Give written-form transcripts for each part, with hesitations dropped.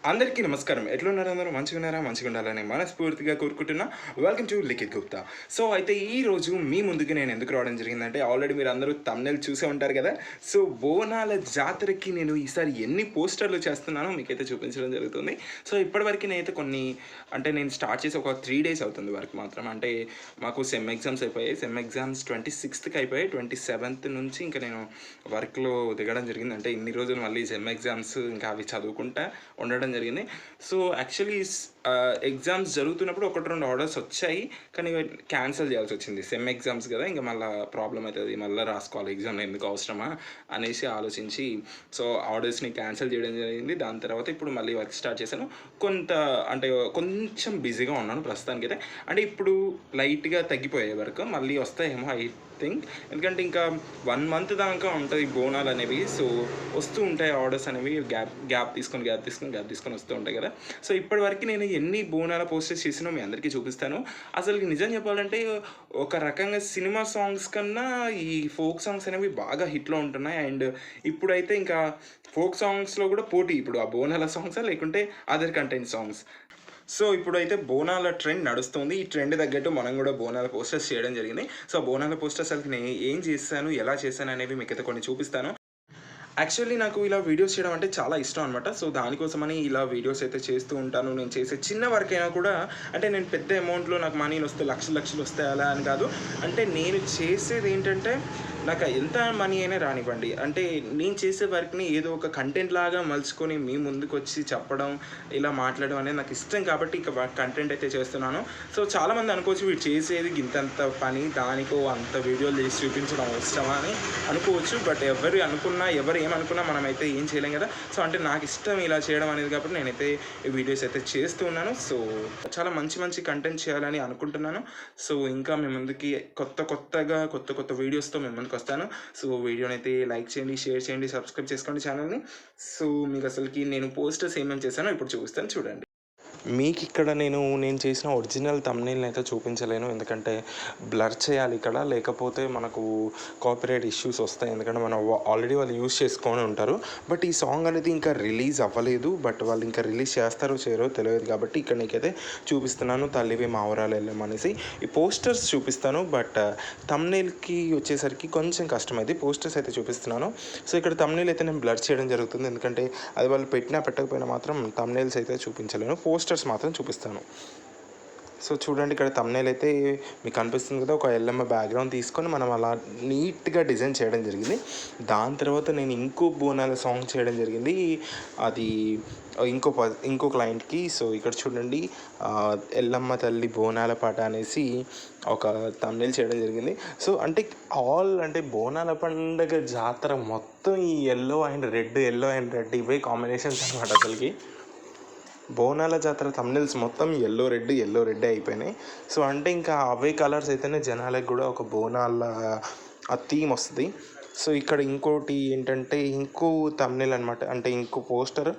అందరికీ నమస్కారం. ఎట్లున్నారు అందరూ? మంచిగున్నారా? మంచిగుండాలని మనస్ఫూర్తిగా కోరుకుంటున్నా. Welcome to Likhith Gupta. So, అయితే ఈరోజు మీ ముందుకి నేను ఎందుకు రావడం జరిగిందంటే, ఆల్రెడీ మీరందరూ థంబ్‌నెయిల్ చూసే ఉంటారు కదా! సో, బోనాల జాతరకి నేను ఈసారి ఎన్ని పోస్టర్‌లు చేస్తున్నానో మీకైతే చూపించడం జరుగుతుంది. సో, ఇప్పటివరకు నేనైతే నేను స్టార్ట్ చేసి ఒక 3 డేస్ అవుతుంది వర్క్ మాత్రం. అంటే మాకు సెమ్ ఎగ్జామ్స్ అయిపోయాయి. సెమ్ ఎగ్జామ్స్ 26కి అయిపోయాయి. 27th నుంచి ఇంకా నేను వర్క్‌లో దిగడం జరిగింది. అంటే ఇన్ని రోజులు మళ్ళీ సెమ్ ఎగ్జామ్స్ ఇంకా అవి చదువుకుంటా ఉండడం జరిగింది. సో, యాక్చువల్లీ ఎగ్జామ్స్ జరుగుతున్నప్పుడు 1, 2 ఆర్డర్స్ వచ్చాయి. కానీ క్యాన్సిల్ చేయాల్సి వచ్చింది. సెమ్ ఎగ్జామ్స్ కదా! ఇంక మళ్ళా ప్రాబ్లమ్ అవుతుంది. మళ్ళీ రాసుకోవాలి ఎగ్జామ్ ఎందుకు అవసరమా అనేసి ఆలోచించి సో, ఆర్డర్స్ని క్యాన్సిల్ చేయడం జరిగింది. దాని తర్వాత ఇప్పుడు మళ్ళీ వర్క్ స్టార్ట్ చేశాను. అంటే కొంచెం బిజీగా ఉన్నాను ప్రస్తుతానికైతే. అంటే ఇప్పుడు లైట్‌గా తగ్గిపోయాయి వర్క్. మళ్ళీ వస్తాయేమో థింక్. ఎందుకంటే ఇంకా 1 మంత్ దాకా ఉంటుంది బోనాలు అనేవి. సో, వస్తూ ఉంటాయి ఆర్డర్స్ అనేవి గ్యాప్ తీసుకొని వస్తూ ఉంటాయి కదా! సో, ఇప్పటివరకు నేను ఎన్ని బోనాల పోస్టర్స్ చేసినో మీ అందరికీ చూపిస్తాను. అసలు నిజం చెప్పాలంటే ఒక రకంగా సినిమా సాంగ్స్ కన్నా ఈ ఫోక్ సాంగ్స్ అనేవి బాగా హిట్‌లో ఉంటున్నాయి. అండ్ ఇప్పుడైతే ఇంకా ఫోక్ సాంగ్స్‌లో కూడా పోటీ. ఇప్పుడు ఆ బోనాల సాంగ్సా లేకుంటే అదర్ కంటెంట్ సాంగ్స్. సో, ఇప్పుడైతే బోనాల ట్రెండ్ నడుస్తుంది. ఈ ట్రెండ్ తగ్గట్టు మనం కూడా బోనాల పోస్టర్స్ చేయడం జరిగింది. సో, బోనాల పోస్టర్స్ అసలు నేను ఏం చేశాను, ఎలా చేశాను అనేవి మీకైతే కొన్ని చూపిస్తాను. యాక్చువల్లీ నాకు ఇలా వీడియోస్ చేయడం అంటే చాలా ఇష్టం అనమాట. సో, దానికోసమని ఇలా వీడియోస్ అయితే చేస్తూ ఉంటాను. నేను చేసే చిన్న వర్క్ అయినా కూడా అంటే నేను పెద్ద అమౌంట్‌లో నాకు మనీలు వస్తాయి, లక్షలు వస్తాయి అలా అని కాదు. అంటే నేను చేసేది ఏంటంటే నాకు ఎంత మనీ అయినా రానివ్వండి. అంటే నేను చేసే వర్క్‌ని ఏదో ఒక కంటెంట్ లాగా మలుచుకొని మీ ముందుకొచ్చి చెప్పడం, ఇలా మాట్లాడడం అనేది నాకు ఇష్టం కాబట్టి ఇక కంటెంట్ అయితే చేస్తున్నాను. సో, చాలామంది అనుకోవచ్చు వీడు చేసేది గింతంత పని, దానికో అంత వీడియోలు చేసి చూపించడం అవసరమా అని అనుకోవచ్చు. బట్ ఎవరు ఏమనుకున్నా మనమైతే ఏం చేయలేం కదా! సో, అంటే నాకు ఇష్టం ఇలా చేయడం అనేది కాబట్టి నేనైతే ఈ వీడియోస్ అయితే చేస్తూ ఉన్నాను. సో, చాలా మంచి కంటెంట్ చేయాలని అనుకుంటున్నాను. సో, ఇంకా మీ ముందుకి కొత్త వీడియోస్‌తో మీ ముందుకు వస్తాను. సో, వీడియోనైతే లైక్ చేయండి, షేర్ చేయండి, సబ్స్క్రైబ్ చేసుకోండి ఛానల్‌ని. సో, మీకు అసలుకి నేను పోస్టర్స్ ఏమేమి చేశానో ఇప్పుడు చూపిస్తాను చూడండి. మీకు ఇక్కడ నేను చేసిన ఒరిజినల్ థంబ్‌నెయిల్‌ని అయితే చూపించలేను. ఎందుకంటే బ్లర్ చేయాలి ఇక్కడ. లేకపోతే మనకు కాపీరైట్ ఇష్యూస్ వస్తాయి. ఎందుకంటే ఆల్రెడీ వాళ్ళు యూజ్ చేసుకొని ఉంటారు. బట్ ఈ సాంగ్ అనేది ఇంకా రిలీజ్ అవ్వలేదు. బట్ వాళ్ళు ఇంకా రిలీజ్ చేస్తారో చేయరో తెలియదు కాబట్టి ఇక్కడ నీకైతే చూపిస్తున్నాను. తల్లివి మావరాలు ఎల్లెమ్మ అనేసి. ఈ పోస్టర్స్ చూపిస్తాను. బట్ థంబ్‌నెయిల్‌కి వచ్చేసరికి కొంచెం కష్టమైంది. పోస్టర్స్ అయితే చూపిస్తున్నాను. సో, ఇక్కడ థంబ్‌నెయిల్ అయితే నేను బ్లర్ చేయడం జరుగుతుంది. ఎందుకంటే అది వాళ్ళు పెట్టకపోయినా మాత్రం థంబ్‌నెయిల్స్ అయితే చూపించలేను. పోస్టర్స్ మాత్రం చూపిస్తాను. సో, చూడండి ఇక్కడ థంబ్‌నెయిల్ అయితే మీకు కనిపిస్తుంది కదా! ఒక ఎల్లమ్మ బ్యాక్‌గ్రౌండ్ తీసుకొని మనం అలా నీట్‌గా డిజైన్ చేయడం జరిగింది. దాని తర్వాత నేను ఇంకో బోనాల సాంగ్ చేయడం జరిగింది. అది ఇంకో క్లయింట్‌కి. సో, ఇక్కడ చూడండి ఎల్లమ్మ తల్లి బోనాల పాట అనేసి ఒక థంబ్‌నెయిల్ చేయడం జరిగింది. సో, అంటే బోనాల పండగ జాతర మొత్తం ఈ యెల్లో అండ్ రెడ్ ఇవే కాంబినేషన్స్ అనమాట అసలుకి. బోనాల జాతర థంబ్‌నెయిల్స్ మొత్తం యెల్లో రెడ్ అయిపోయినాయి. సో, అంటే ఇంకా అవే కలర్స్ అయితేనే జనాలకు కూడా ఒక బోనాల ఆ థీమ్ వస్తుంది. సో, ఇక్కడ ఇంకోటి ఏంటంటే ఇంకో థంబ్‌నెయిల్ అనమాట. అంటే ఇంకో పోస్టర్.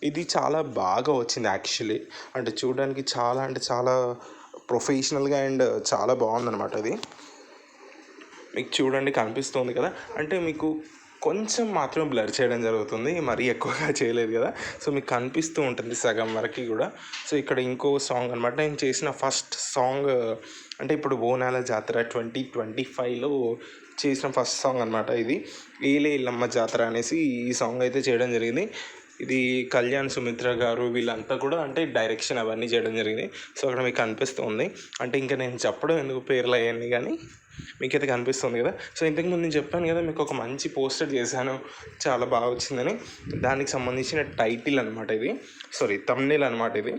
ఇది చాలా బాగా వచ్చింది యాక్చువల్లీ. అంటే చూడడానికి చాలా ప్రొఫెషనల్గా అండ్ చాలా బాగుందనమాట అది. మీకు చూడండి కనిపిస్తుంది కదా! అంటే మీకు కొంచెం మాత్రమే బ్లర్ చేయడం జరుగుతుంది. మరీ ఎక్కువగా చేయలేదు కదా! సో, మీకు కనిపిస్తూ ఉంటుంది సగం వరకు కూడా. సో, ఇక్కడ ఇంకో సాంగ్ అనమాట. నేను చేసిన ఫస్ట్ సాంగ్ అంటే ఇప్పుడు బోనాల జాతర 2025లో చేసిన ఫస్ట్ సాంగ్ అనమాట ఇది. ఏలే ఎల్లమ్మ జాతర అనేసి ఈ సాంగ్ అయితే చేయడం జరిగింది. ఇది కళ్యాణ్, సుమిత్ర గారు వీళ్ళంతా కూడా అంటే డైరెక్షన్ అవన్నీ చేయడం జరిగింది. సో, అక్కడ మీకు కనిపిస్తుంది. అంటే ఇంకా నేను చెప్పడం ఎందుకు పేర్లు అవన్నీ కానీ మీకైతే కనిపిస్తుంది కదా! సో, ఇంతకుముందు నేను చెప్పాను కదా మీకు ఒక మంచి పోస్టర్ చేశాను చాలా బాగా వచ్చిందని. దానికి సంబంధించిన టైటిల్ అనమాట ఇది. థంబ్‌నెయిల్ అనమాట ఇది.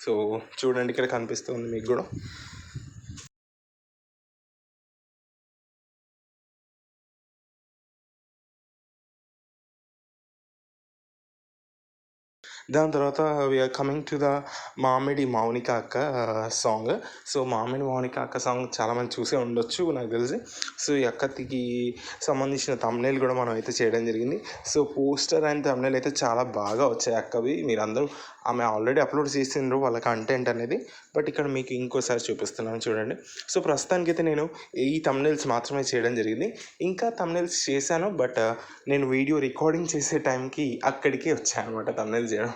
సో, చూడండి ఇక్కడ కనిపిస్తుంది మీకు కూడా. దాని తర్వాత వీఆర్ కమింగ్ టు ద మామిడి మౌనిక అక్క సాంగ్. సో, మామిడి మౌనిక అక్క సాంగ్ చాలామంది చూసే ఉండొచ్చు నాకు తెలిసి. సో, ఈ అక్కకి సంబంధించిన థంబ్‌నెయిల్ కూడా మనం అయితే చేయడం జరిగింది. సో, పోస్టర్ అండ్ థంబ్‌నెయిల్ అయితే చాలా బాగా వచ్చాయి అక్కవి. మీరందరూ ఆమె ఆల్రెడీ అప్లోడ్ చేసిండ్రు వాళ్ళ కంటెంట్ అనేది. బట్ ఇక్కడ మీకు ఇంకోసారి చూపిస్తున్నాను చూడండి. సో, ప్రస్తుతానికైతే నేను ఈ థంబ్‌నెయిల్స్ మాత్రమే చేయడం జరిగింది. ఇంకా థంబ్‌నెయిల్స్ చేశాను. బట్ నేను వీడియో రికార్డింగ్ చేసే టైంకి అక్కడికే వచ్చాను అనమాట థంబ్‌నెయిల్ చేయడం.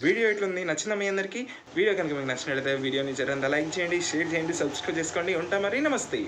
వీడియో ఎట్లుంది, నచ్చిందా మీ అందరికీ? వీడియో కనుక మీకు నచ్చినట్లయితే వీడియోని జరంతా లైక్ చేయండి, షేర్ చేయండి, సబ్స్క్రైబ్ చేసుకోండి. ఉంటా మరి, నమస్తే.